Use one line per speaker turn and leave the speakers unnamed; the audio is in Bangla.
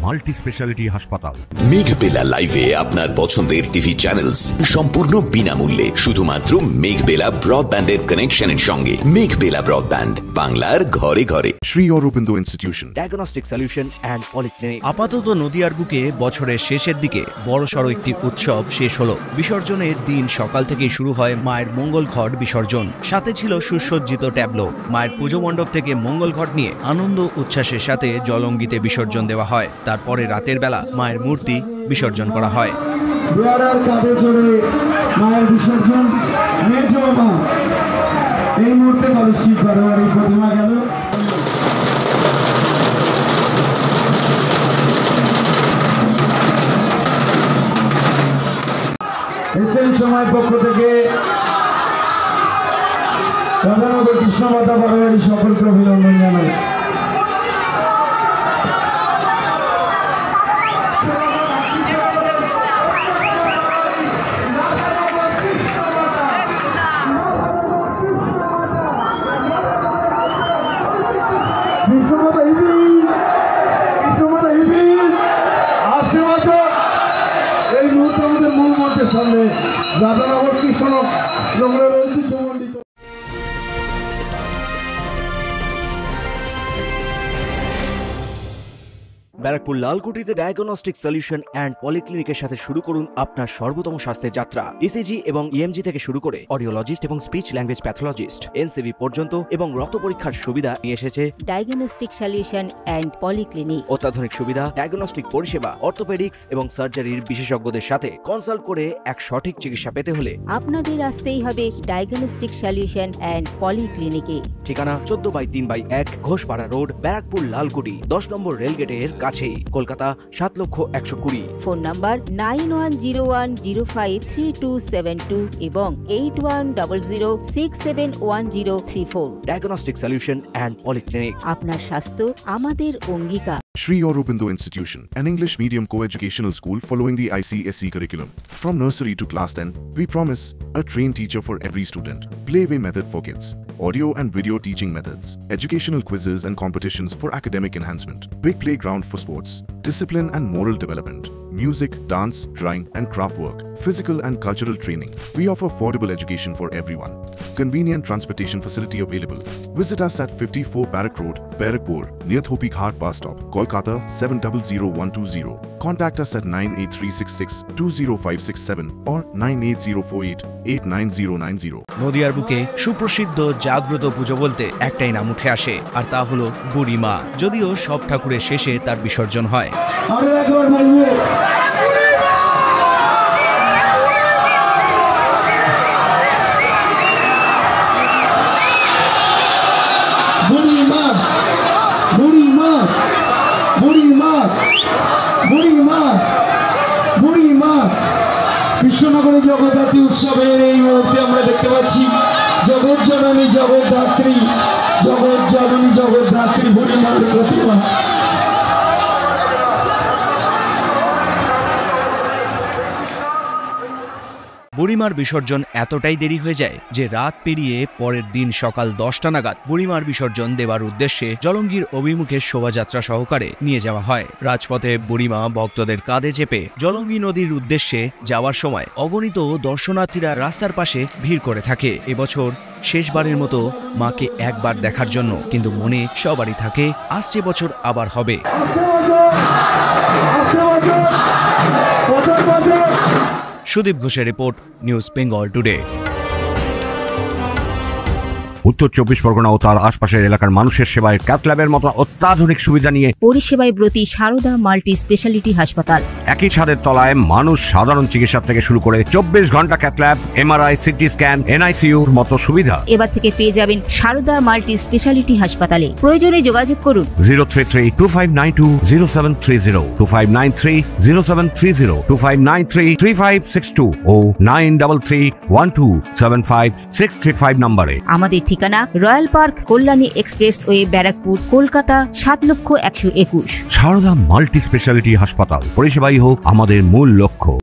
মাল্টি স্পেশালিটি হাসপাতাল।
মেঘবেলা লাইভে আপনার পছন্দের টিভি চ্যানেলস সম্পূর্ণ বিনামূল্যে শুধুমাত্র মেঘবেলা ব্রডব্যান্ডের কানেকশনের সঙ্গে। মেঘবেলা ব্রডব্যান্ড, বাংলার ঘরে ঘরে।
Shri Aurobindo institution,
diagnostic solution and polyclinic. আপাতত নদিয়ার বুকে বছরের শেষের দিকে বড়সড় একটি উৎসব শেষ হলো। বিসর্জনের দিন সকাল থেকেই শুরু হয় মায়ের মঙ্গল ঘট বিসর্জন। সাথে ছিল সুসজ্জিত ট্যাবলো। মায়ের পুজো মণ্ডপ থেকে মঙ্গল ঘট নিয়ে আনন্দ উচ্ছ্বাসের সাথে জলঙ্গিতে বিসর্জন দেওয়া হয়। তারপরে রাতের বেলা মায়ের মূর্তি বিসর্জন করা হয়।
মায়ের বিসর্জন এই মুহূর্তে শিব বারোয়ারি প্রতিমা গেল। এসএন সময় পক্ষ থেকে রাধানগর কৃষ্ণমাতা বারোয়ারি সকলকে অভিনন্দন জানাই। এই মুহূর্তে আমাদের মূল মঞ্চের সামনে রাধানগর কৃষ্ণ নগরের ঐতিহ্যমণ্ডিত
ব্যারাকপুর লালকুটিতে ডায়াগনস্টিক সলিউশন অ্যান্ড পলিক্লিনিকের সাথে শুরু করুন আপনার সর্বোত্তম স্বাস্থ্যের যাত্রা। ইসিজি এবং ইএমজি থেকে শুরু করে অডিওলজিস্ট এবং স্পিচ ল্যাঙ্গুয়েজ প্যাথোলজিস্ট, এনসিভি পর্যন্ত এবং রক্ত পরীক্ষার সুবিধা নিয়ে এসেছে
ডায়াগনস্টিক সলিউশন অ্যান্ড পলিক্লিনিক।
অত্যাধুনিক সুবিধা, ডায়াগনস্টিক পরিষেবা, অর্থোপেডিক্স এবং সার্জারির বিশেষজ্ঞদের সাথে কনসাল্ট করে এক সঠিক চিকিৎসা পেতে হলে
আপনাদের আসতেই হবে ডায়াগনস্টিক সলিউশন অ্যান্ড পলিক্লিনিকে।
ঠিকানা 14/3/1 ঘোষপাড়া রোড, ব্যারাকপুর লালকুটি, 10 নম্বর রেলগেটের কাছেই, কলকাতা 7,20,020।
ফোন নাম্বার 9101053272 এবং 8100671034।
Diagnostic solution and polyclinic.
আপনার স্বাস্থ্য আমাদের অঙ্গীকার।
Shri Aurobindo Institution, an English medium co-educational school following the ICSE curriculum. From nursery to class 10, we promise a trained teacher for every student. Playway method for kids, audio and video teaching methods, educational quizzes and competitions for academic enhancement, big playground for sports, discipline and moral development, music, dance, drawing and craft work, physical and cultural training. We offer affordable education for everyone. Convenient transportation facility available. Visit us at 54 Barrack Road, Barrackpur, near Thopi Ghat bus stop, Kolkata 700120. Contact us at 98366-20567 or 98048-89090.
নদিয়ার বুকে সুপ্রসিদ্ধ জাগ্রত পুজো বলতে একটাই নাম উঠে আসে, আর তা হলো বুড়ি মা। যদিও সব ঠাকুরের শেষে তার বিসর্জন হয়।
কৃষ্ণনগরে জগদ্ধাত্রী উৎসবের এই মুহূর্তে আমরা দেখতে পাচ্ছি জগৎ জননী জগদ্ধাত্রী, জগৎ জননী জগদ্ধাত্রী বুড়িমার প্রতিমা।
বুড়িমার বিসর্জন এতটাই দেরি হয়ে যায় যে রাত পেরিয়ে পরের দিন সকাল 10টা নাগাদ বুড়িমার বিসর্জন দেওয়ার উদ্দেশ্যে জলঙ্গির অভিমুখে শোভাযাত্রা সহকারে নিয়ে যাওয়া হয়। রাজপথে বুড়িমা ভক্তদের কাঁধে চেপে জলঙ্গি নদীর উদ্দেশ্যে যাওয়ার সময় অগণিত দর্শনার্থীরা রাস্তার পাশে ভিড় করে থাকে। এবছর শেষবারের মতো মাকে একবার দেখার জন্য, কিন্তু মনে সবারই থাকে আসছে বছর আবার হবে। সুদীপ ঘোষের রিপোর্ট, নিউজ বেঙ্গল টুডে।
উত্তর 24 পরগনা ও তার আশপাশের এলাকার মানুষের সেবায় ক্যাথ ল্যাবের মতো অত্যাধুনিক সুবিধা নিয়ে
পরিষেবায় ব্রতী সারদা মাল্টি স্পেশালিটি হাসপাতাল।
একই ছাদের তলায় মানুষ সাধারণ চিকিৎসা থেকে শুরু করে 24 ঘন্টা cath lab, MRI, CT scan, এনআইসিইউর মতো সুবিধা
এবার থেকে পেয়ে যাবেন সারদা মাল্টি স্পেশালিটি হাসপাতালে। প্রয়োজনে যোগাযোগ করুন
033-2592-0730, 2593-0730, 2593-3562 ও 9331275635 নম্বরে।
আমাদের ঠিকানা royal park, Kalyani expressway, Barrackpore, Kolkata 7,01,21।
Sarada multi speciality হাসপাতাল, পরিষেবাই হোক আমাদের মূল লক্ষ্য।